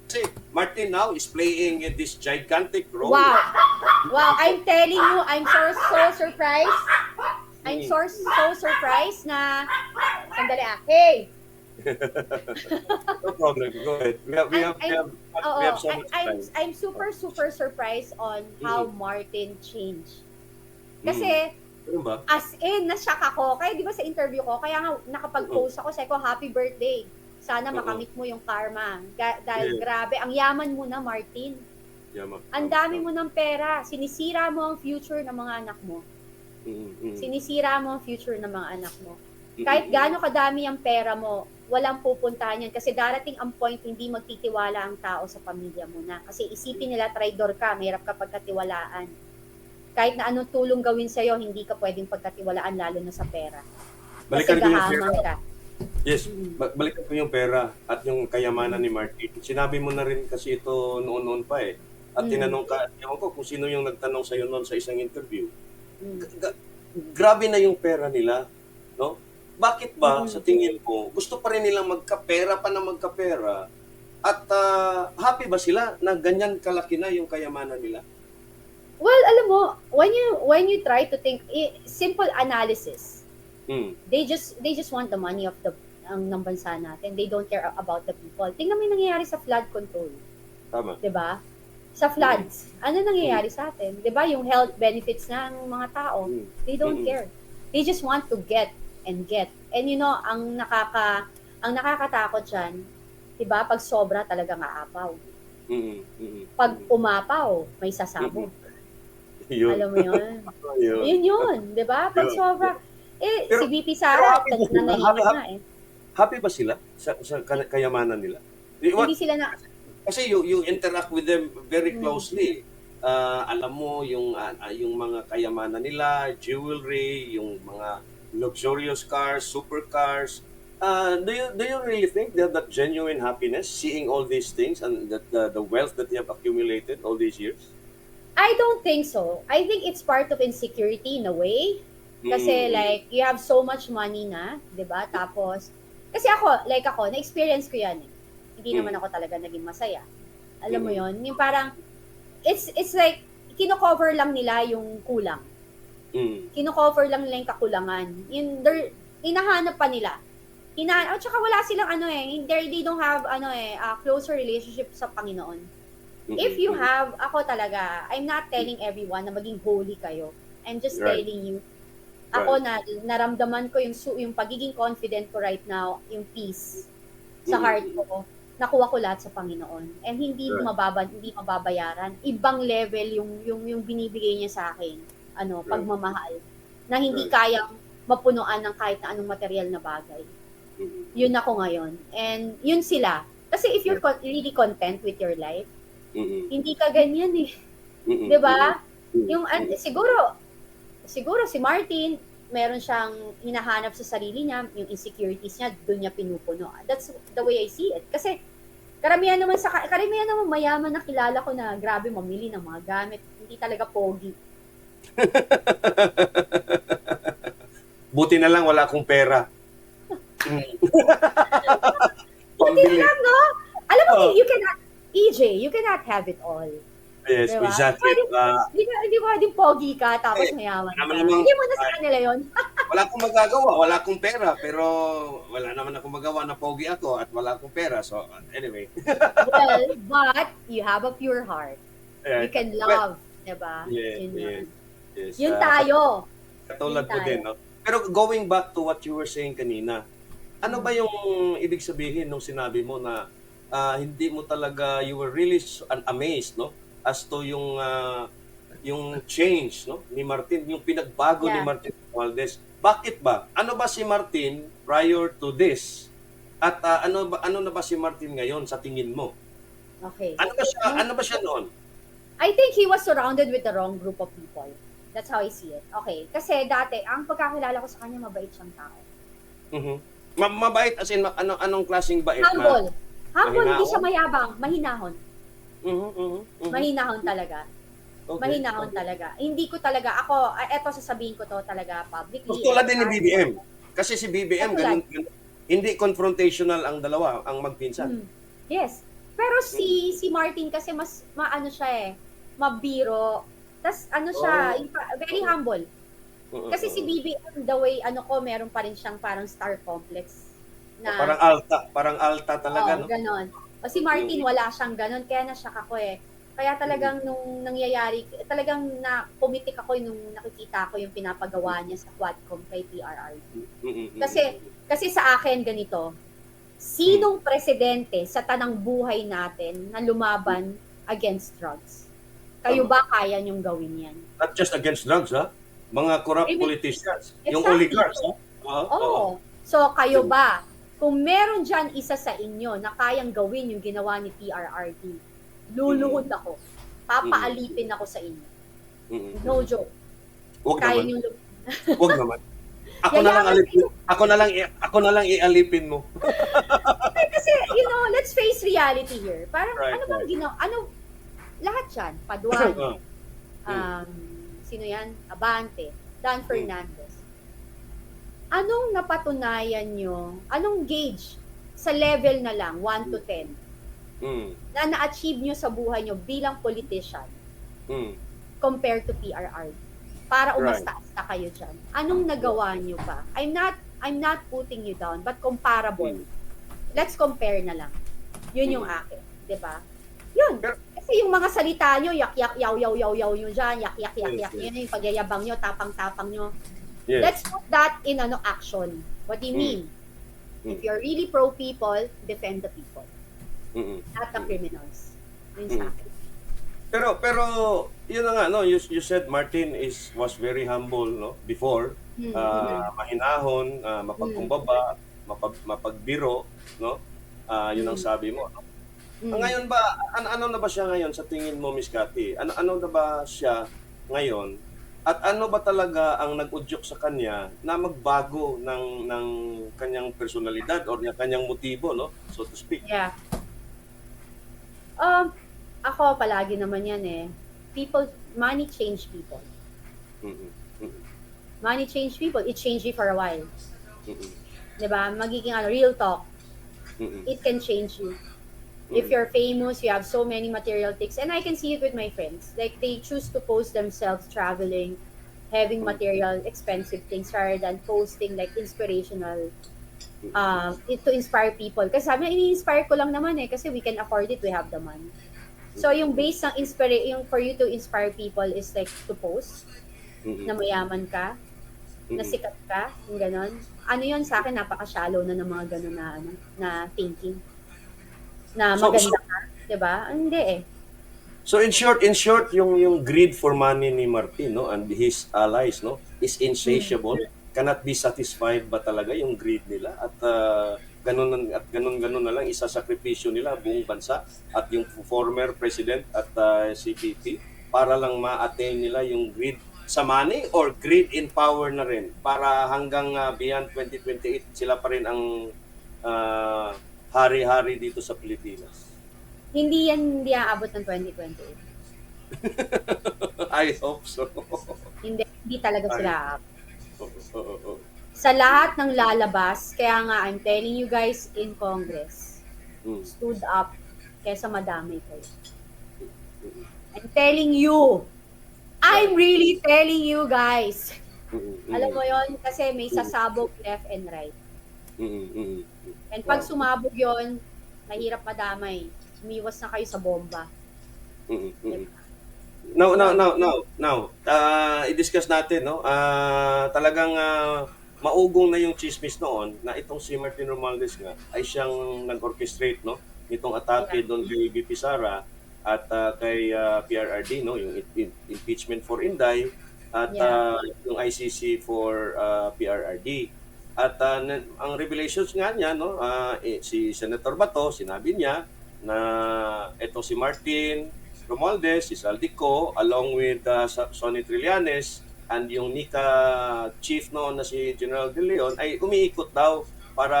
Kasi Martin now is playing this gigantic role. Wow. Wow, I'm telling you, I'm so surprised. I'm so surprised na sandali Hey. No problem. Go ahead. We have so much time. I'm super surprised on how Martin changed. Kasi ba? as in, na-shock ako. Kaya di ba sa interview ko, kaya nga nakapag-post ako, sabi ko, happy birthday. Sana makamit mo yung karma. Dahil grabe, ang yaman mo na, Martin. Ang dami mo ng pera. Sinisira mo ang future ng mga anak mo. Sinisira mo ang future ng mga anak mo. Kahit gaano kadami ang pera mo, walang pupuntahan yan. Kasi darating ang point, hindi magtitiwala ang tao sa pamilya mo na. Kasi isipin nila, traidor ka, mahirap ka pagkatiwalaan. Kahit na anong tulong gawin sa'yo, hindi ka pwedeng pagkatiwalaan, lalo na sa pera. Kasi gahaman ka. Yes, balikan ko yung pera at yung kayamanan ni Martin. Sinabi mo na rin kasi ito noon pa eh. At tinanong ka, ewan ko kung sino yung nagtanong sa'yo noon sa isang interview. Grabe na yung pera nila, no? Bakit ba, sa tingin ko, gusto pa rin nilang magkapera pa na magkapera at happy ba sila na ganyan kalaki na yung kayamanan nila? Well, alam mo, when you try to think, simple analysis, they just want the money of ng bansa natin. They don't care about the people. Tingnan mo yung nangyayari sa flood control. Tama. 'Di ba? Sa floods, ano nangyayari sa atin? 'Di ba yung health benefits ng mga tao? They don't care. They just want to get. And you know, ang nakakatakot diyan, 'di ba? Pag sobra talagang aapaw. Pag umapaw, may sasabog. Alam mo 'yun? Yun, 'di ba? Pag sobra pero, si VP Sara, nanahimik na eh. Happy ba sila sa kayamanan nila? Hindi sila na... Kasi you interact with them very closely. Alam mo yung mga kayamanan nila, jewelry, yung mga luxurious cars, supercars. Do you really think they have that genuine happiness seeing all these things and that the wealth that they have accumulated all these years? I don't think so. I think it's part of insecurity in a way. Kasi like, you have so much money na, di ba? Tapos, kasi ako, na-experience ko yan eh. Hindi naman ako talaga naging masaya. Alam mo yon, yung parang, it's like, kino-cover lang nila yung kulang. Kino-cover lang nila yung kakulangan. Hinahanap pa nila. At saka wala silang they don't have closer relationship sa Panginoon. If you have, ako talaga, I'm not telling everyone na maging holy kayo. I'm just telling you, ako naramdaman ko yung pagiging confident ko right now, yung peace sa heart ko. Nakuha ko lahat sa Panginoon. And hindi mababayaran. Ibang level yung binibigay niya sa akin, pagmamahal. Na hindi kayang mapunuan ng kahit na anong material na bagay. Yun ako ngayon. And yun sila. Kasi if you're really content with your life, hindi ka ganyan eh. 'Di ba? Yung siguro si Martin, meron siyang hinahanap sa sarili niya, yung insecurities niya, doon niya pinupuno. That's the way I see it. Kasi karamihan naman mayaman na kilala ko na grabe mamili ng mga gamit, hindi talaga pogi. Buti na lang wala akong pera. Buti na lang, no? Alam mo, you cannot have it all. Yes, diba? Exactly. Hindi mo din pogi ka, tapos mayaman ka. Hindi mo na sa kanila yun. Wala akong magagawa, wala akong pera, pero wala naman akong magawa na pogi ako at wala akong pera. So, anyway. Well, but you have a pure heart. You can love, diba? Yes. Yun tayo. Katulad ko din, no? Pero going back to what you were saying kanina, ano ba yung ibig sabihin nung sinabi mo na hindi mo talaga, you were really amazed, no? As to yung change, no, ni Martin, yung pinagbago ni Martin Romualdez. Bakit ba? Ano ba si Martin prior to this? At ano na ba si Martin ngayon sa tingin mo? Okay. Ano ba siya noon? I think he was surrounded with the wrong group of people. That's how I see it. Okay. Kasi dati, ang pagkakilala ko sa kanya, mabait siyang tao. Mabait as in, anong klaseng bait? Humble. Hindi siya mayabang. Mahinahon. Mahinahon talaga. Okay. Mahinahon talaga. Hindi ko talaga, eto sasabihin ko to talaga publicly. Tulad din ni BBM. Kasi si BBM, ganun, hindi confrontational ang dalawa, ang magpinsan. Yes. Pero si Martin kasi mas maano siya eh, mabiro. Tas ano siya, Oh, very humble. oo, Kasi si oo. BBM, the way ano ko, meron pa rin siyang parang star complex na Parang alta talaga, oo, no? gano'n. O si Yung Martin wala siyang gano'n, kaya na-shock ako eh. Kaya mm, talagang nung nangyayari, talagang pumitik ako nung nakikita ko yung pinapagawa niya sa Quadcom kay PRRD. Kasi, kasi sa akin ganito, mm. sinong presidente sa tanang buhay natin na lumaban against drugs? Kayo Tama. ba kaya niyong gawin yan? Not just against drugs, ha? Mga corrupt Criminal. politicians, yung Exactly. oligarchs, ha? Oo, oo. Oh, so kayo ba, kung meron dyan isa sa inyo na kayang gawin yung ginawa ni PRRD, Mm, luluhod ako. mm, Papaalipin ako sa inyo. No mm. joke. Wag Kaya naman, nyo, wag naman. yayaman kayo. Ako na lang ialipin mo. Kasi, let's face reality here. Parang, Right, ano bang right. ginawa, lahat yan, Paduano, Ah, mm, um, sino yan, Abante, Dan mm, Fernandez. Anong napatunayan nyo, anong gauge sa level na lang, 1 to 10, mm, na na-achieve nyo sa buhay nyo bilang politician mm. compared to PRR? Para Right. umastaas na kayo dyan. Anong nagawa nyo pa? I'm not putting you down, but comparable. Mm. Let's compare na lang. Yun yung Mm. akin. 'Di ba? Yun. Pero Kasi yung mga salita nyo, yak-yak, yaw-yaw-yaw-yaw nyo dyan, yes, yak-yak-yak-yak, yes. yun yung pagyayabang nyo, tapang-tapang nyo. Yes. Let's put that in action. What do you Mm, mean? mm, If you're really pro-people, defend the people, mm, not the mm, criminals. Yun sa mm. akin. Pero yun na nga, no, you said Martin was very humble, no, before. Mm, mm, Mahinahon, mm, mapagkumbaba, mapagbiro, no? Yun ang mm, sabi mo, no? mm. Ngayon ba, ano na ba siya ngayon sa tingin mo, Miss Cathy? Ano na ba siya ngayon? At ano ba talaga ang nag-udyok sa kanya na magbago ng kanyang personalidad or ng kanyang motibo, no? So to speak. Yeah. Um, Ako palagi naman yan eh. Money change people. Mm, mm, Money change people. It changed you for a while. mm, 'Di ba? Magiging real talk. mm, It can change you. If mm, you're famous, you have so many material things. And I can see it with my friends. Like, they choose to post themselves traveling, having mm, material, expensive things, rather than posting like inspirational, mm, to inspire people. Kasi sabi niya, ini-inspire ko lang naman eh, kasi we can afford it, we have the money. So, yung base ng yung for you to inspire people is like to post, mm, na mayaman ka, na mm. sikat ka, yung ganon. Ano yun sa akin, napaka-shallow na ng mga ganon na, na thinking. Na So, maganda ka, 'di ba? Hindi eh. So in short, yung greed for money ni Martin, no, and his allies, no, is Mm. insatiable. Cannot be satisfied ba talaga yung greed nila at ganun na lang isasakripisyo nila buong bansa at yung former president at CPP para lang ma-attain nila yung greed sa money or greed in power na rin para hanggang beyond 2028 sila pa rin ang ah, hari-hari dito sa Pilipinas. Hindi aabot ng 2028. I hope so. Hindi talaga sila Ay, aabot. oo. Sa lahat ng lalabas, kaya nga I'm telling you guys in Congress, Mm, stood up kesa madamay kayo. mm, I'm telling you. I'm right. really telling you guys. Mm, Alam mm, mo yon kasi may mm, sasabog left and right. mm, mm. And pag Wow. sumabog yon, mahirap madamay. Umiwas na kayo sa bomba. Mm, mm. Diba? Yun. I-discuss natin, no? Talagang maugong na yung chismis noon na itong si Martin Romualdez nga ay siyang nag-orchestrate, no? Nitong atake Yeah. doon kay VP Sara at kay PRRD, no? Yung impeachment for Inday at Yeah. yung ICC for PRRD. At ang revelations nga niya, no? Si Senator Bato, sinabi niya na ito si Martin Romualdez, si Saldico, along with Sonny Trillanes, and yung NICA chief noon na si General De Leon, ay umiikot daw para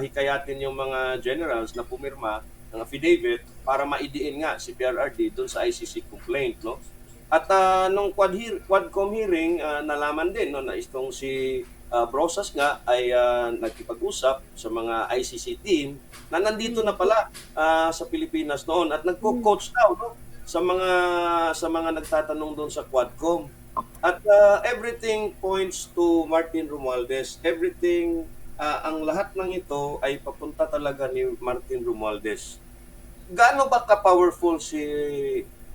hikayatin yung mga generals na pumirma ng affidavit para maidiin nga si PRRD doon sa ICC complaint. No? At nung Quadcom hearing, nalaman din no, na itong si Brosas nga ay nagkipag-usap sa mga ICC team na nandito na pala sa Pilipinas noon at nagko-coach daw, no, sa mga nagtatanong doon sa Quadcom. At everything points to Martin Romualdez. Ang lahat ng ito ay papunta talaga ni Martin Romualdez. Gaano ba ka-powerful si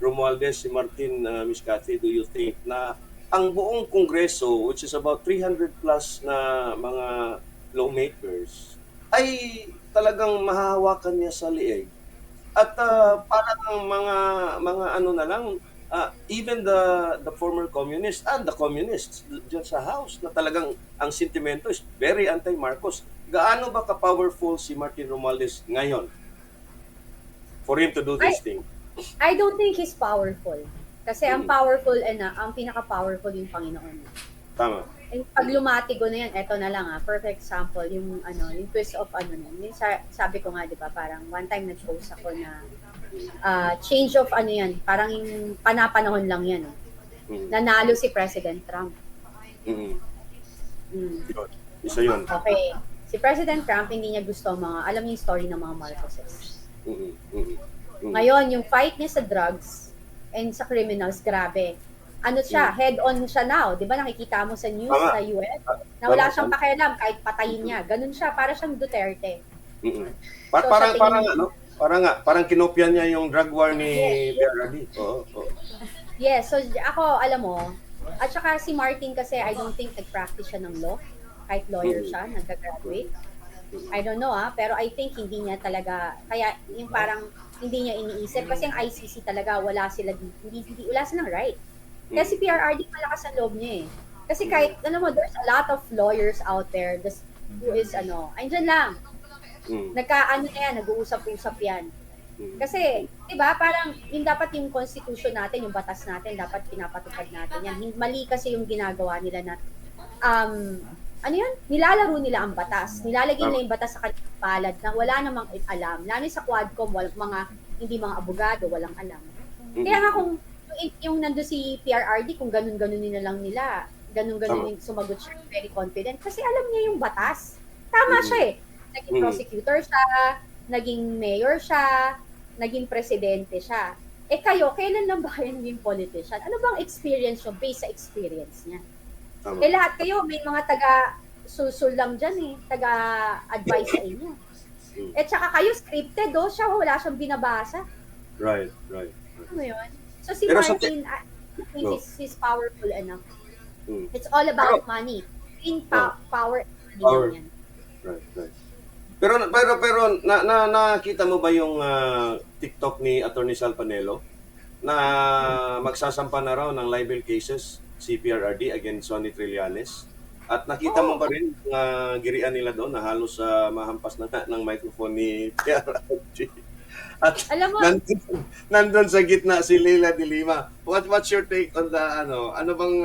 Romualdez, si Martin, Miss Cathy, do you think na ang buong Kongreso, which is about 300 plus na mga lawmakers, ay talagang mahahawakan niya sa liig? At parang mga ano na lang, even the former communists and the communists dyan sa House na talagang ang sentimento is very anti-Marcos. Gaano ba ka-powerful si Martin Romualdez ngayon for him to do this thing? I don't think he's powerful. Kasi ang powerful ang pinaka-powerful yung Panginoon. Tama. And pag lumatigo na yan, eto na lang perfect example, yung twist of yung sabi ko nga, di ba, parang one time nag-post ako na change of yan, parang yung panapanahon lang yan. Nanalo si President Trump. Isa yun. Okay. Si President Trump, hindi niya gusto alam niyo yung story ng mga Marcoses. Ngayon, yung fight niya sa drugs and sa criminals, grabe. Head-on siya now. Di ba nakikita mo sa news sa US? Na wala siyang pakialam kahit patayin niya. Ganun siya, para siyang Duterte. Parang kinopya niya yung drug war ni PRRD. Yes, so ako, alam mo, at saka si Martin kasi, I don't think nag-practice siya ng law. Kahit lawyer siya, nag-graduate. I don't know pero I think hindi niya talaga, kaya yung parang hindi niya iniisip. Kasi yung ICC talaga, wala silang right. Kasi PRRD malakas ang loob niya Kasi kahit, there's a lot of lawyers out there who is, andyan lang. Nag-uusap-usap yan. Kasi, di ba, parang dapat yung constitution natin, yung batas natin, dapat pinapatupad natin yan. Mali kasi yung ginagawa nila na, nilalaro nila ang batas. Nilalagay nila yung batas sa kanilang palad na wala namang alam. Lalo sa Quadcom, hindi mga abogado, walang alam. Kaya nga kung yung nandun si PRRD, kung ganun-ganunin na lang nila, ganun-ganunin sumagot siya, very confident. Kasi alam niya yung batas. Tama siya Naging prosecutor siya, naging mayor siya, naging presidente siya. Kayo, kailan lang ba kayo naging politician? Ano bang experience nyo based sa experience niya? Lahat kayo, may mga taga-susul lang dyan taga-advise sa inyo. Tsaka kayo scripted siya wala siyang binabasa. Right. Ano yun? So si Martin, I think he's powerful enough. It's all about money. Power. Yan. Right. Pero nakita mo ba yung TikTok ni Attorney Sal Panelo na magsasampa na raw ng libel cases si PRRD against Sonny Trillanes? At nakita mo ba rin girian nila doon na halos mahampas na ng microphone ni PRRD? At alam mo, nandun sa gitna si Leila de Lima. What's your take on the ano bang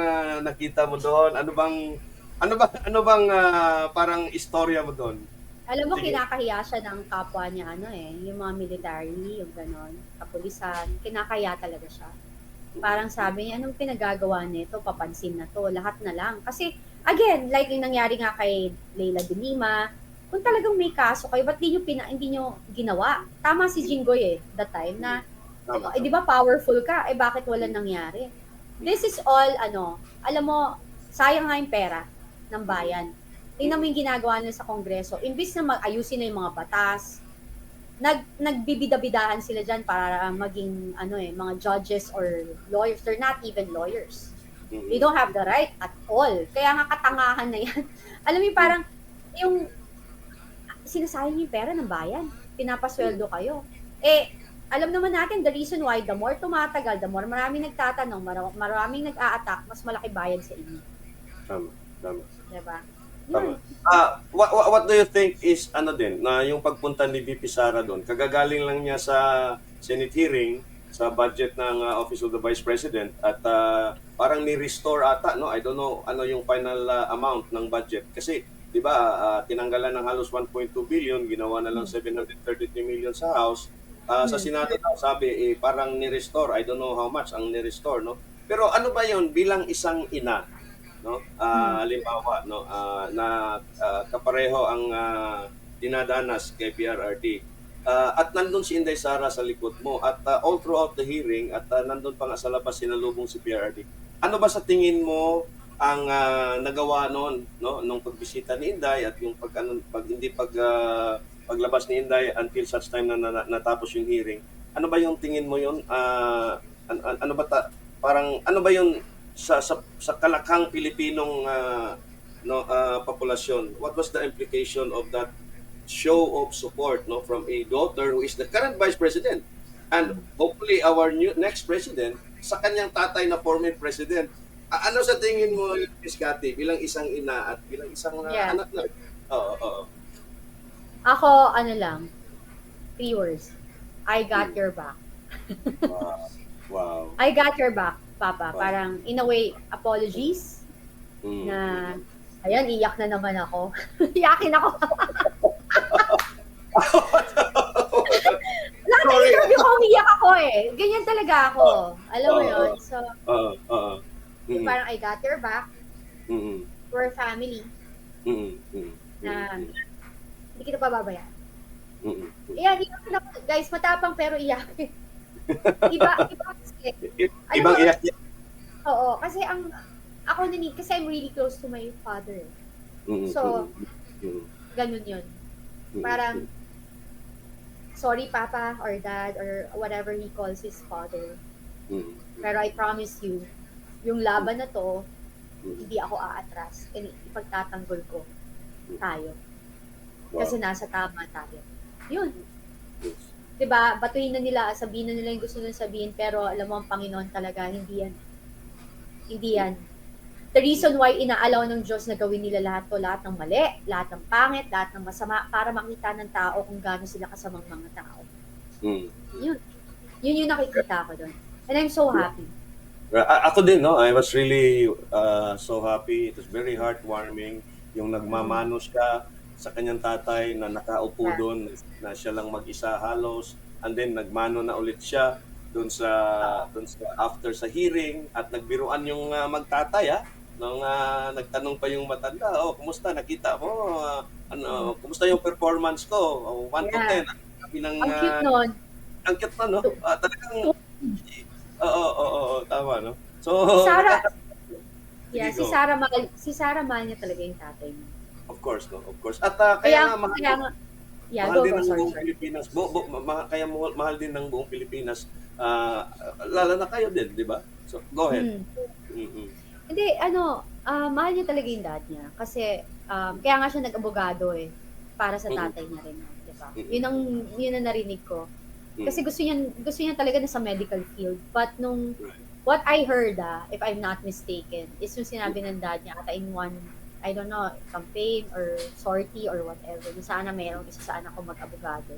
nakita mo doon? Ano bang parang istorya mo doon? Alam mo, kinakahiya siya ng kapwa niya, yung mga military, yung ganon, kapulisan, kinakahiya talaga siya. Parang sabi niya, anong pinagagawa nito? Papansin na to, lahat na lang. Kasi, again, like yung nangyari nga kay Leila de Lima, kung talagang may kaso kayo, ba't hindi nyo ginawa? Tama si Jinggoy that time na, di ba powerful ka? Bakit wala nangyari? This is all, alam mo, sayang nga yung pera ng bayan. Tingnan mo yung ginagawa nila sa Kongreso. Imbis na ayusin na yung mga batas, nagbibida-bidahan sila dyan para maging mga judges or lawyers. They're not even lawyers. They don't have the right at all. Kaya nga katangahan na yan. Alam mo parang yung sinasayang yung pera ng bayan. Pinapasweldo kayo. Alam naman natin the reason why the more tumatagal, the more maraming nagtatanong, maraming nag-a-attack, mas malaki bayad sa inyo. Tama. Diba? What do you think is na yung pagpunta ni VP Sara doon? Kagagaling lang niya sa Senate hearing sa budget ng Office of the Vice President at parang ni-restore ata, no? I don't know ano yung final amount ng budget kasi 'di ba tinanggalan ng halos 1.2 billion, ginawa na lang 733 million sa House. Sa Senado daw sabi parang ni-restore, I don't know how much ang ni-restore, no? Pero ano ba 'yon bilang isang ina no? Mm. Halimbawa, no, kapareho ang dinadanas kay PRRD. At nandun si Inday Sara sa likod mo at all throughout the hearing at nandun pa nga sa labas sinalubong si PRRD. Ano ba sa tingin mo ang nagawa noon, no, nung pagbisita ni Inday at yung paglabas ni Inday until such time na natapos yung hearing? Ano ba yung tingin mo yun? Ano ba parang ano ba yun sa kalakhang Pilipinong no, populasyon? What was the implication of that show of support, no, from a daughter who is the current vice president and hopefully our next president sa kanyang tatay na former president? Ano sa tingin mo, Miss Cathy, bilang isang ina at bilang isang Yeah. anak na? Oo, oo. Ako, ano lang, 3 words. I got your back. Wow. Wow. I got your back, Papa. Wow. Parang, in a way, apologies Mm. na, ayan, iyak na naman ako. Iyakin ako. Lahat ng Sorry. interview ko, umiyak ako eh. Ganyan talaga ako. Alam mo Oo, yun? oo. So, Oo, oo. Mm. parang I got your back. Mm. We're family. Mm. Mm. Na hindi kita pababayaan. Mm. Ayan, iyakin ako. Guys, matapang pero iyakin. Iba kasi. Alam Ibang mo, iyak niya. oo, kasi ako kasi I'm really close to my father. Mm. So, Mm. ganun yun. Mm. Parang, sorry Papa or Dad or whatever he calls his father. Mm. Pero I promise you, yung laban na to, Mm. hindi ako aatras. And ipagtatanggol ko tayo. Wow. Kasi nasa tama tayo. Yun. Yes. Diba? Batuhin na nila, sabihin na nila yung gusto nila sabihin, pero alam mo ang Panginoon talaga, hindi yan. Hindi yan. The reason why inaalaw ng Diyos na gawin nila lahat to, lahat ng mali, lahat ng pangit, lahat ng masama, para makita ng tao kung gaano sila kasamang mga tao. Mm. Yun. Yun yung nakikita ko doon. And I'm so happy. Ako din, no, I was really so happy. It was very heartwarming yung nagmamano siya sa kanyang tatay na nakaupo Yeah. doon, na siya lang mag-isa halos, and then nagmano na ulit siya doon sa after sa hearing at nagbiruan yung magtatay nung nagtanong pa yung matanda, kumusta, nakita mo, kumusta yung performance ko? 1 to Yeah. 10. Sabi ng Ang cute nun. ang cute na, no? Talagang oo, tama, no? So, Si Sarah, Sige, si go. Sarah mahal niya talaga yung tatay niya. Of course, no? Of course. At Kaya kaya nga nga, yeah, mahal go, din go, ng sorry. buong Pilipinas. Kaya mahal din ng buong Pilipinas. Lalo na kayo din, di ba? So, go ahead. Mm-hmm. Hindi, mahal niya talaga yung dad niya. Kasi, kaya nga siya nag-abogado para sa tatay niya rin. Diba? Yun ang narinig ko. Kasi gusto niya talaga na sa medical field. But what I heard, if I'm not mistaken, is yung sinabi ng dad niya ata in one, I don't know, campaign or sortie or whatever. Sana meron isa sa anak ko mag-abogado.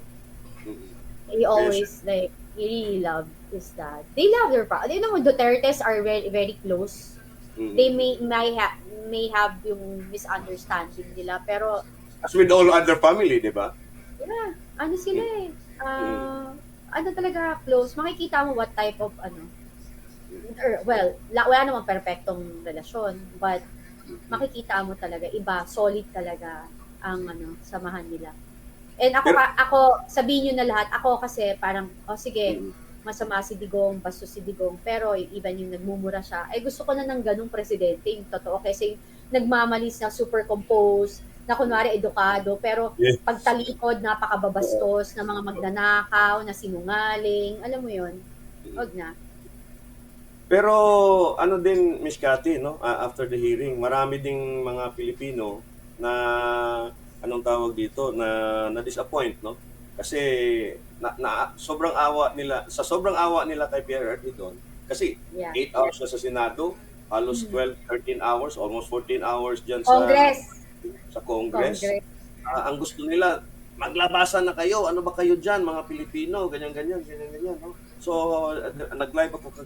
He always, he really loved his dad. They love their father. You know, Dutertes are very, very close. They may have yung misunderstanding nila, pero as with all other family, di ba? yeah, sila ano talaga close. Makikita mo what type of wala namang perfectong relasyon, but makikita mo talaga iba, solid talaga ang samahan nila. And ako sabihin niyo na lahat, ako kasi parang sige, masama si Digong, bastos si Digong, pero even yung nagmumura siya, gusto ko na ng ganung presidente, yung totoo, kasi nagmamalis na super composed, na kunwari edukado, pero pagtalikod, napakababastos, na mga magnanakaw, na sinungaling, alam mo yun, wag na. Pero ano din, Miss Cathy, no? After the hearing, marami ding mga Pilipino na anong tawag dito, na disappoint, no? Kasi sobrang awa nila kay PRRD doon. Kasi 8 hours na sa Senado, halos 12, 13 hours, almost 14 hours diyan sa Congress. Ang gusto nila, maglabasan na kayo. Ano ba kayo diyan, mga Pilipino? Ganyan, no? So, nag-live ako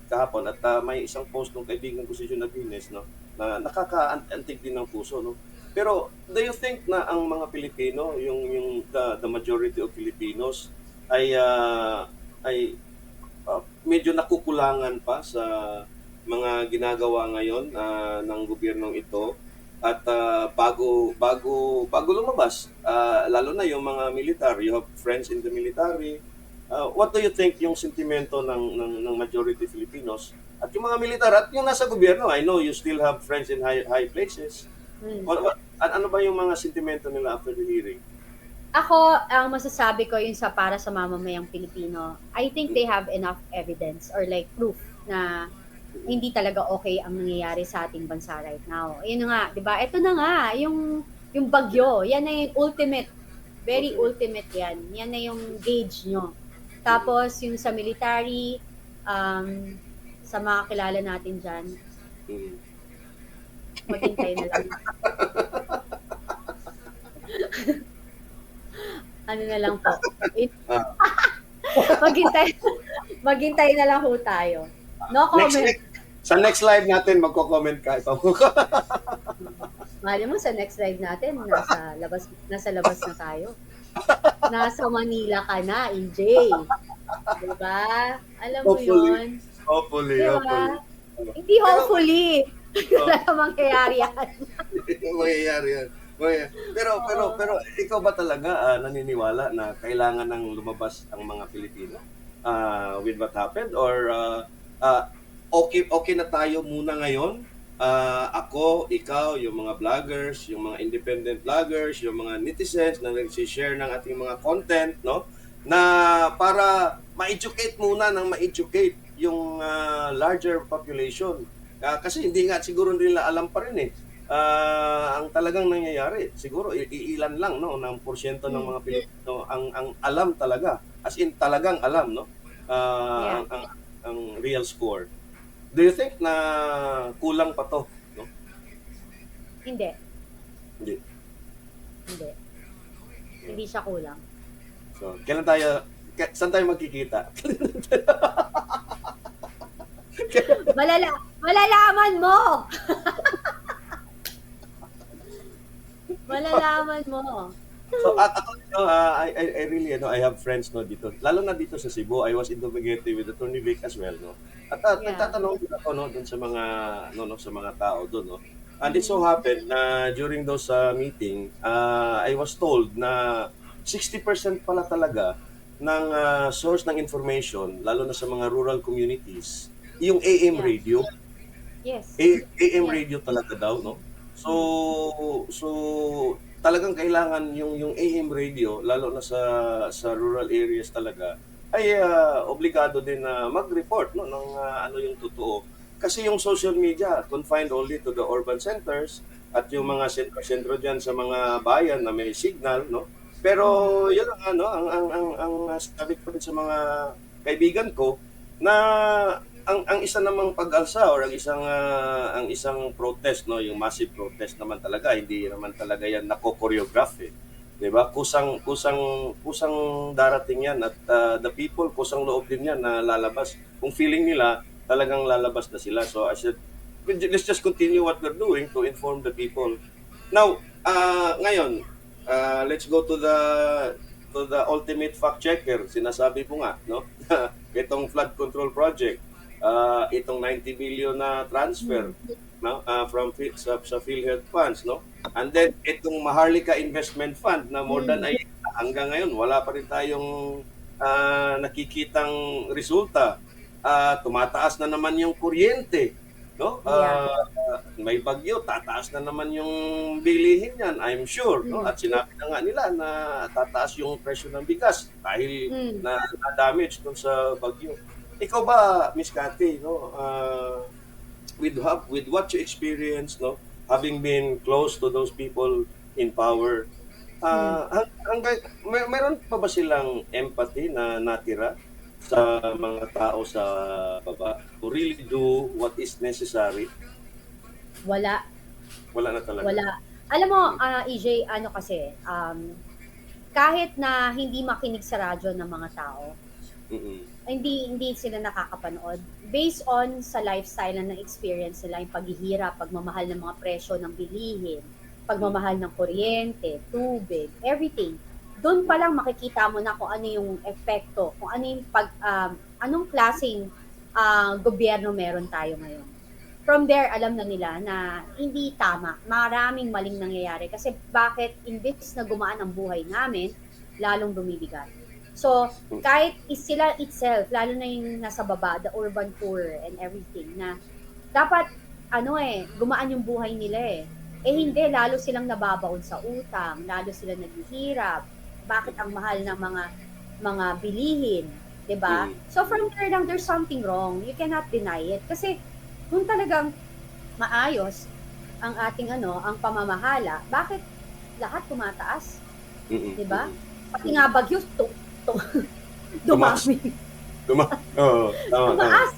kahapon at may isang post ng kaibigan ko si Jun Nabines, no, na nakakaantig din ng puso, no. Pero do you think na ang mga Pilipino, yung the majority of Filipinos ay medyo nakukulangan pa mga ginagawa ngayon ng gobyernong ito at bago lumabas, lalo na yung mga militar, you have friends in the military. What do you think yung sentimento ng majority Filipinos at yung mga militar at yung nasa gobyerno? I know you still have friends in high places. Mm. Ano ba yung mga sentimento nila after the hearing? Ako, ang masasabi ko yung para sa mamamayang Pilipino, I think they have enough evidence or like proof na hindi talaga okay ang nangyayari sa ating bansa right now. Yun nga, 'di ba? Ito na nga yung bagyo. Yan na yung ultimate, very Okay. ultimate yan. Yan na yung gauge nyo. Tapos yung sa military, sa mga kilala natin dyan, Mm. maghintay na lang. Ano na lang po. Ah, Maghintay, maghintay na lang po tayo. No comment. sa next live natin, magko-comment ka. Mali mo sa next live natin, nasa labas na tayo. Nasa Manila ka na, EJ. Diba? Alam mo yun? Hopefully. Diba? Hindi hopefully. Wala na mangyayari yan. Mangyayari yan. Pero ikaw ba talaga naniniwala na kailangan nang lumabas ang mga Pilipino with what happened or okay na tayo muna ngayon? Ako, ikaw, yung mga vloggers, yung mga independent vloggers, yung mga netizens na nag-share ng ating mga content, no? Na para ma-educate muna ng ma-educate yung larger population. Kasi hindi nga siguro nila alam pa rin eh. Ang talagang nangyayari, siguro iilan lang no ng porsyento ng mga Pilipino ang alam talaga. As in talagang alam no. Yeah. Ang real score. Do you think na kulang pa to, no? Hindi. Hindi. Hindi. Hindi siya kulang. So, saan tayo magkikita? Malalaman mo! Malalaman mo. So ako I really I have friends no dito. Lalo na dito sa Cebu. I was in Dumaguete with Attorney Vic as well no. At Yeah. nagtatanong din ako no dun sa mga sa mga tao doon no. And it so happened na during those meeting, I was told na 60% pala talaga ng source ng information lalo na sa mga rural communities yung AM Yeah. radio. Yes. AM Yeah. radio talaga daw no. So talagang kailangan yung AM radio lalo na sa rural areas talaga ay obligado din na mag-report no ng ano yung totoo. Kasi yung social media confined only to the urban centers at yung mga sentro-sentro diyan sa mga bayan na may signal no. Pero yun ang ano ang sabi ko rin sa mga kaibigan ko na ang isa namang pag-alsa or ang isang protest no, yung massive protest naman talaga hindi naman talaga yan nako-choreograph eh. 'Di ba? Kusang darating yan at the people kusang loob din yan na lalabas. Kung feeling nila talagang lalabas na sila. So I said let's just continue what we're doing to inform the people. Now, ngayon, let's go to the ultimate fact checker. Sinasabi ko nga, no? Itong flood control project, itong 90 billion na transfer, no? From sa PhilHealth funds, no? And then itong Maharlika Investment Fund na more than hanggang ngayon wala pa rin tayong nakikitang resulta. Tumataas na naman yung kuryente, no? May bagyo, tataas na naman yung bilihin yan, I'm sure, no? At sinabi na nga nila na tataas yung presyo ng bigas dahil na damage dun sa bagyo. Ikaw ba, Miss Cathy, no? With what you experienced, no? Having been close to those people in power, meron pa ba silang empathy na natira sa mga tao sa baba to really do what is necessary? Wala. Wala na talaga. Wala. Alam mo, EJ, ano kasi, kahit na hindi makinig sa radyo ng mga tao, hindi sila nakakapanood. Based on sa lifestyle na experience nila, yung paghihirap, pagmamahal ng mga presyo ng bilihin, pagmamahal ng kuryente, tubig, everything. Doon pa lang makikita mo na kung ano yung epekto, kung ano yung anong klaseng gobyerno meron tayo ngayon. From there, alam na nila na hindi tama. Maraming maling nangyayari. Kasi bakit imbes na gumaan ang buhay namin, lalong bumibigat. So, kahit sila itself, lalo na yung nasa baba, the urban poor and everything, na dapat, gumaan yung buhay nila eh. Eh hindi, lalo silang nababaon sa utang, lalo silang naghihirap. Bakit ang mahal ng mga bilihin, 'di ba? So from there lang, there's something wrong. You cannot deny it. Kasi kung talagang maayos ang ating ang pamamahala, bakit lahat tumataas? 'Di ba? Pati nga bagyo dumami. Oo, tama. Tumaas.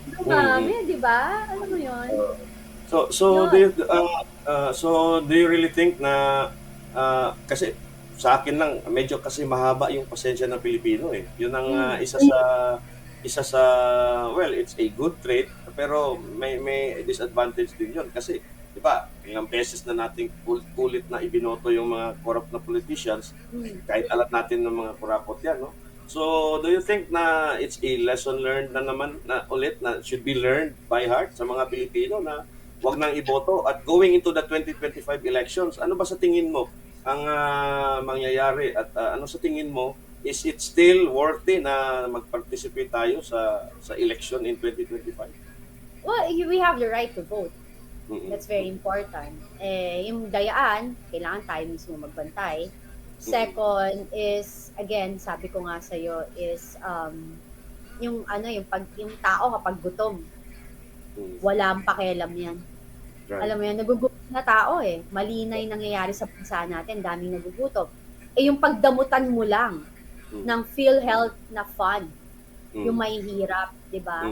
Dumami, 'di ba? Alam mo 'yon? So do you really think na kasi sa akin lang medyo kasi mahaba yung pasensya ng Pilipino eh. Yun ang isa sa well, it's a good trait pero may disadvantage din yun kasi 'di ba, ilang beses na nating ulit na ibinoto yung mga corrupt na politicians kahit alam natin ng mga kurapot yan, no? So, do you think na it's a lesson learned na naman na ulit na should be learned by heart sa mga Pilipino na wag nang iboto at going into the 2025 elections, ano ba sa tingin mo ang mangyayari at ano sa tingin mo, is it still worthy na mag-participate tayo sa election in 2025? Well, we have the right to vote. That's very important. Yung dayaan, kailangan tayo mismo magbantay. Second is, again, sabi ko nga sa'yo, is yung tao kapag gutom, walang pakialam yan. Right. Alam mo yan, nagugutom na tao eh. Mali na yung nangyayari sa bansa natin, daming nagugutom. Yung pagdamutan mo lang ng PhilHealth na fund, yung mahihirap, di ba?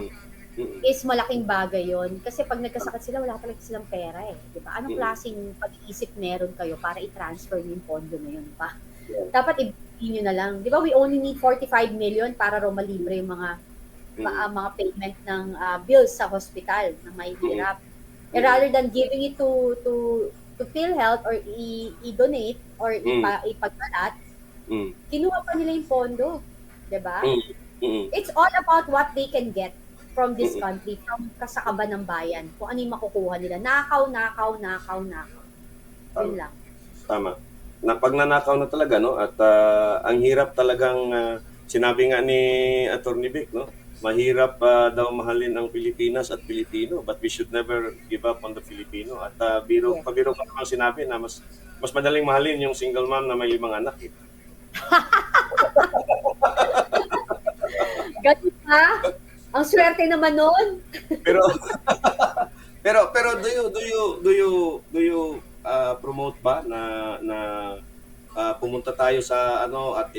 Is malaking bagay yon. Kasi pag nagkasakit sila, wala talaga silang pera eh. Di ba? Anong klaseng pag-iisip meron kayo para i-transfer yung pondo na yun pa? Dapat ibigay nyo na lang. Di ba, we only need 45 million para raw malibre yung mga payment ng bills sa hospital na mahihirap. Rather than giving it to PhilHealth or i-donate or ipagbalat, kinuha pa nila yung pondo. Diba? It's all about what they can get from this country, from kasakaban ng bayan. Kung ano yung makukuha nila. Nakaw. Yun lang. Tama. Pag nanakaw na talaga, no? At ang hirap talagang, sinabi nga ni Attorney Vic, no? Mahirap daw mahalin ang Pilipinas at Pilipino, but we should never give up on the Filipino. At pabiro ka naman sinabi na mas madaling mahalin yung single mom na may 5 anak. Eh. Ganun pa? Ang swerte naman nun. pero do you promote ba na pumunta tayo sa at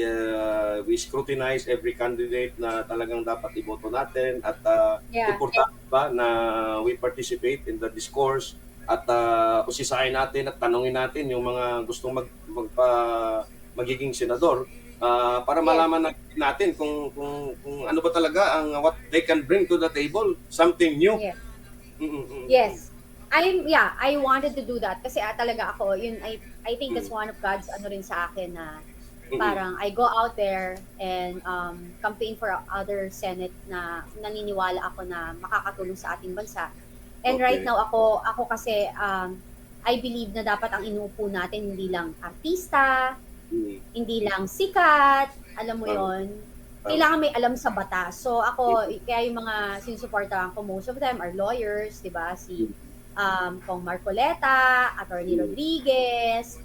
we scrutinize every candidate na talagang dapat iboto natin at importante ba na we participate in the discourse at usisahin natin at tanungin natin yung mga gustong magiging senador para malaman natin kung ano ba talaga ang what they can bring to the table, something new. Yes. I wanted to do that kasi talaga ako, I think that's one of God's rin sa akin na parang I go out there and campaign for other Senate na naniniwala ako na makakatulong sa ating bansa. And right now ako kasi I believe na dapat ang inuupo natin hindi lang artista, hindi lang sikat, alam mo yon. Kailangan may alam sa batas. So ako, kaya yung mga sinusuportahan ko, most of them are lawyers, di ba? Si Kong Marcoleta, Attorney Rodriguez,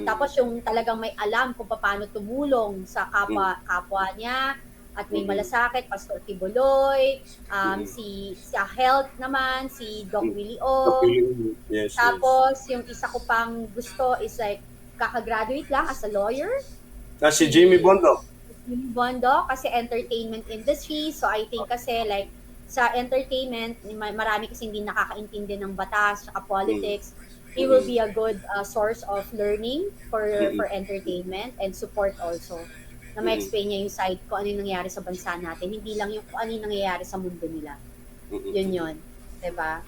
tapos yung talagang may alam kung paano tumulong sa kapwa niya, at may malasakit, Pastor Tibuloy, sa health naman, si Doc Willie O. Tapos yung isa ko pang gusto is like, kakagraduate lang as a lawyer. Si Jimmy Bondo. Kasi entertainment industry, so I think kasi like, sa entertainment, marami kasi hindi nakakaintindi ng batas at politics. He will be a good source of learning for entertainment and support also. Na ma-explain niya yung side kung ano yung nangyayari sa bansa natin. Hindi lang yung kung ano yung nangyayari sa mundo nila. Yun. Diba?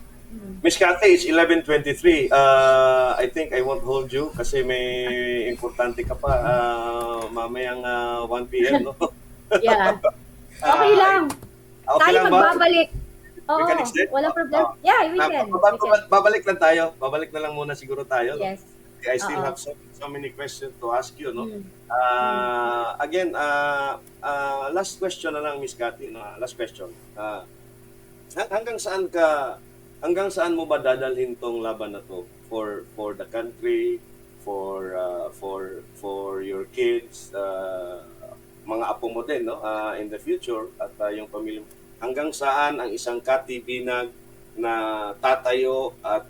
Miss Cathy, it's 11:23. I think I won't hold you kasi may importante ka pa mamayang 1 p.m. No? Yeah. Okay lang. Okay Tayo lang ba? magbabalik. We can Oo, extend? walang problem. Yeah, we can. We can. Babalik lang tayo. Babalik na lang muna siguro tayo, no? Yes. I still Oo. have so many questions to ask you, no? Mm. Mm. Again, last question na lang, Miss Cathy. No? Last question. Hanggang saan mo ba dadalhin tong laban na to for the country, for your kids, mga apo mo din, no? In the future at yung pamilya mo. Hanggang saan ang isang Cathy Binag na tatayo at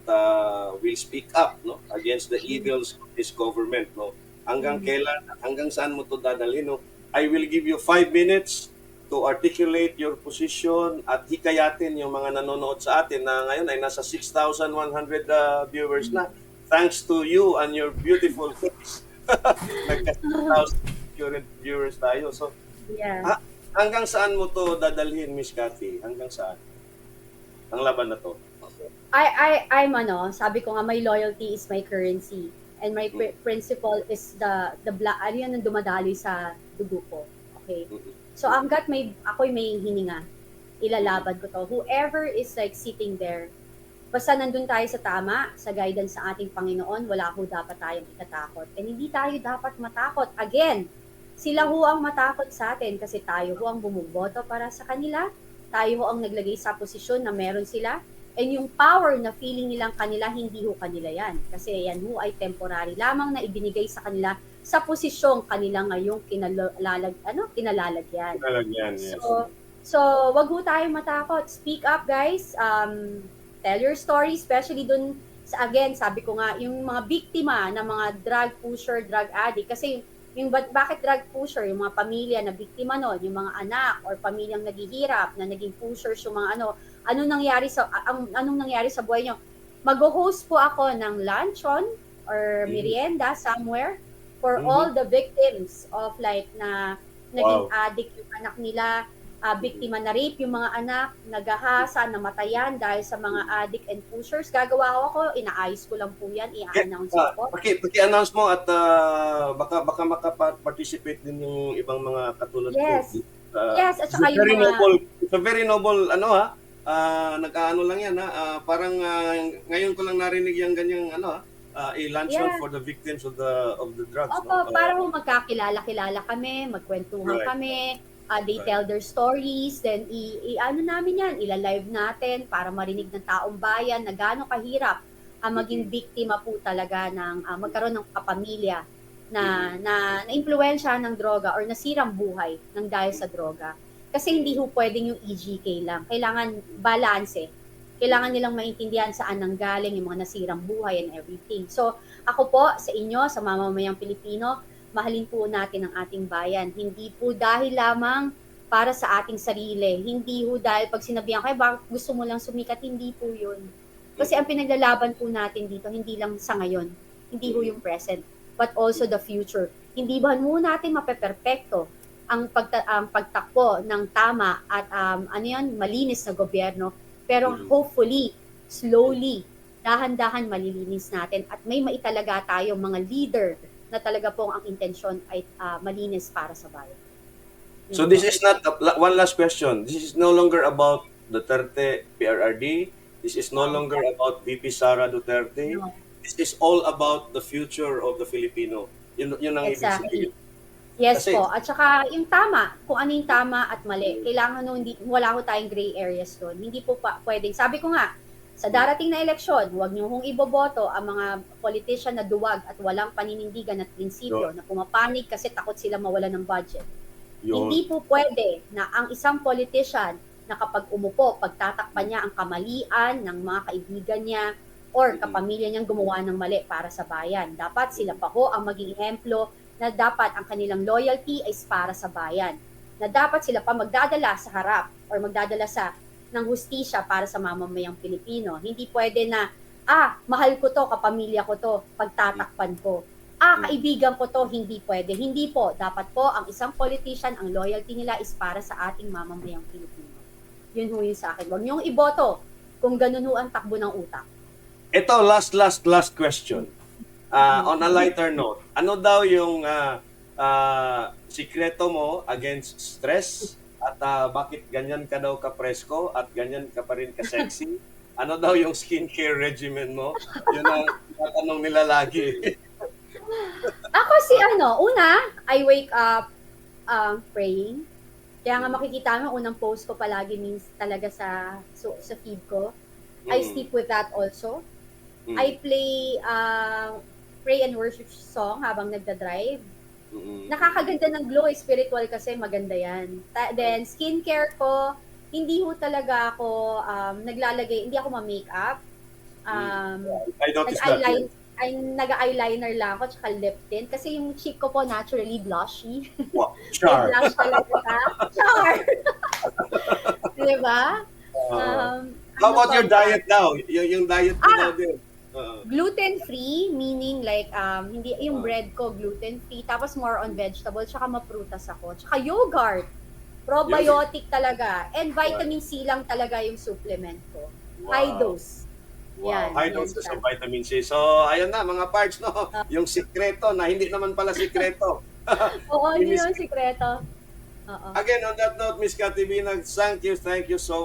will speak up, no, against the evils of this government, no? Hanggang kailan, hanggang saan mo to dadalhin, no? I will give you 5 minutes to articulate your position at hikayatin yung mga nanonood sa atin na ngayon ay nasa 6,100 viewers na. Thanks to you and your beautiful face. Nagka-6,000 viewers tayo. So, Yeah. hanggang saan mo to dadalhin, Miss Cathy? Hanggang saan? Ang laban na to. I'm sabi ko nga, my loyalty is my currency. And my principle is the blood, ano yun ang dumadaloy sa dugo ko. Okay? So, hanggat ako'y may hininga, ilalaban ko to. Whoever is like sitting there, basta nandun tayo sa tama, sa guidance sa ating Panginoon, wala ho dapat tayong ikatakot. And hindi tayo dapat matakot. Again, sila ho ang matakot sa atin kasi tayo ho ang bumuboto para sa kanila. Tayo ho ang naglagay sa posisyon na meron sila. And yung power na feeling nilang kanila, hindi ho kanila yan. Kasi yan ho ay temporary lamang na ibinigay sa kanila sa posisyong kanila ngayong kinalalagyan. Kinalagyan, yes. So, wag ho tayong matakot. Speak up, guys. Tell your story, especially dun sa, again, sabi ko nga, yung mga biktima ng mga drug pusher, drug addict. Kasi yung bakit drug pusher, yung mga pamilya na biktima nun, yung mga anak or pamilyang naghihirap na naging pushers, yung mga anong nangyari sa buhay nyo. Mag-host po ako ng luncheon or merienda somewhere for all the victims of like na naging addict yung anak nila, biktima na rape yung mga anak, nagahasa, namatayan dahil sa mga addict and pushers. Gagawa ako, inaayos ko lang po yan, i-announce ko. Paki-announce mo at baka maka-participate din yung ibang mga katulad ko. Yes, at saka yung mga... It's a very noble, nag-ano lang yan, parang ngayon ko lang narinig yung ganyang, i-luncheon for the victims of the drugs. Opo, para magkakilala-kilala kami, magkwentuhan kami, they tell their stories, then namin yan, ila-live natin para marinig ng taong bayan na gaano kahirap ang maging biktima po talaga ng magkaroon ng kapamilya na na-impluwensya ng droga or nasirang buhay ng dahil sa droga. Kasi hindi ho pwedeng yung EGK lang. Kailangan balance. Kailangan nilang maintindihan saan nanggaling yung mga nasirang buhay and everything. So, ako po sa inyo, sa mamamayang Pilipino, mahalin po natin ang ating bayan. Hindi po dahil lamang para sa ating sarili. Hindi po dahil pag sinabihan kayo, bakit gusto mo lang sumikat, hindi po yun. Kasi ang pinaglalaban po natin dito, hindi lang sa ngayon, hindi po yung present, but also the future. Hindi ba mo natin mapeperpekto ang pagtakbo ng tama at malinis na gobyerno, pero hopefully, slowly, dahan-dahan malilinis natin at may maitalaga tayong mga leader na talaga pong ang intensyon ay malinis para sa bayan. So this is not, one last question, this is no longer about Duterte PRRD, this is no longer about VP Sara Duterte, this is all about the future of the Filipino. Yun ang ibig sabihin. Yes po. At saka yung tama, kung ano yung tama at mali. Kailangan wala ko tayong gray areas doon. Hindi po pwedeng. Sabi ko nga, sa darating na eleksyon, huwag niyo hong iboboto ang mga politician na duwag at walang paninindigan at prinsipyo na pumapanig kasi takot sila mawala ng budget. Hindi po pwede na ang isang politician na kapag umupo, pagtatakpan niya ang kamalian ng mga kaibigan niya or kapamilya niyang gumawa ng mali para sa bayan. Dapat sila pa ho ang maging ehemplo na dapat ang kanilang loyalty ay para sa bayan. Na dapat sila pa magdadala sa harap or magdadala ng hustisya para sa mamamayang Pilipino. Hindi pwede na, mahal ko to, kapamilya ko to, pagtatakpan ko. Kaibigan ko to, hindi pwede. Hindi po. Dapat po, ang isang politician, ang loyalty nila is para sa ating mamamayang Pilipino. Yun ho yun sa akin. Huwag niyong iboto kung ganun ho ang takbo ng utak. Ito, last question. On a lighter note, ano daw yung sikreto mo against stress, At bakit ganyan ka daw ka-presko at ganyan ka pa rin ka-sexy? Ano daw yung skincare regimen mo? Yun ang tinatanong nila lagi. Ako si ano, una, I wake up praying. Kaya nga makikita mo, unang post ko palagi means talaga sa feed ko. I sleep with that also. I play pray and worship song habang nagda-drive. Nakakaganda ng glow, spiritual kasi maganda yan. Then, skincare ko, hindi ho talaga ako naglalagay, hindi ako ma-makeup. I noticed that. Nag-eyeliner lang ako, tsaka lip tint. Kasi yung cheek ko po naturally blushy. Wow, May char. blush talaga ka. Char! Diba? How about your diet now? Yung diet mo now din. Gluten-free, meaning like, hindi, yung bread ko gluten-free, tapos more on vegetable, tsaka maprutas ako. Tsaka yogurt. Probiotic talaga. And vitamin C lang talaga yung supplement ko. High dose. Wow, Yan, high yan doses siya. of vitamin C. So, ayun na mga parts, no? Yung sikreto na hindi naman pala sikreto. Oo, yun yung sikreto. Oo. Again, on that note, Miss Cathy Binag, thank you so